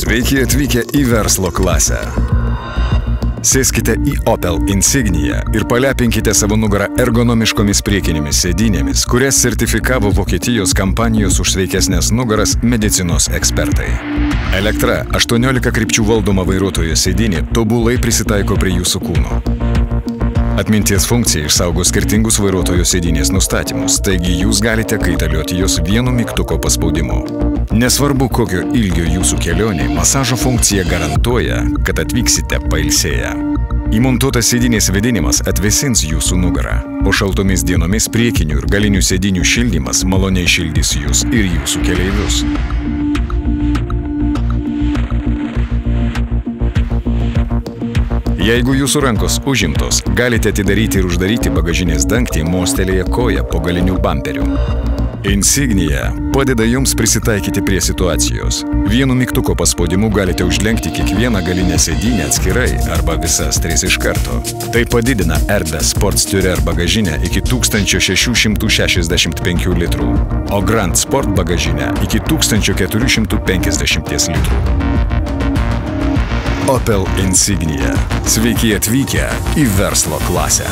Sveiki atvykę į verslo klasę. Sėskite į Opel Insignia ir palepinkite savo nugarą ergonomiškomis priekinėmis sėdynėmis, kurias sertifikavo Vokietijos kampanijos už sveikesnės nugaras medicinos ekspertai. Elektra 18 krypčių valdoma vairuotojo sėdynė tobulai prisitaiko prie jūsų kūno. Atminties funkcija išsaugo skirtingus vairuotojo sėdynės nustatymus, taigi jūs galite kaitalioti jos vienu mygtuko paspaudimu. Nesvarbu, kokio ilgio jūsų kelionė, masažo funkcija garantuoja, kad atvyksite pailsėję. Įmontuotas sėdynės vėdinimas atvėsins jūsų nugarą, o šaltomis dienomis priekinių ir galinių sėdynių šildymas maloniai šildys jūs ir jūsų keleivius. Jeigu jūsų rankos užimtos, galite atidaryti ir uždaryti bagažinės dangtį mostelėję koją po galinių bamperių. Insignia padeda jums prisitaikyti prie situacijos. Vienu mygtuko paspaudimu galite užlenkti kiekvieną galinę sėdynę atskirai arba visas 3 iš karto. Tai padidina erdvę Sportstürer bagažinę iki 1665 litrų, o Grand Sport bagažinę iki 1450 litrų. Opel Insignia. Sveiki atvykę į verslo klasę.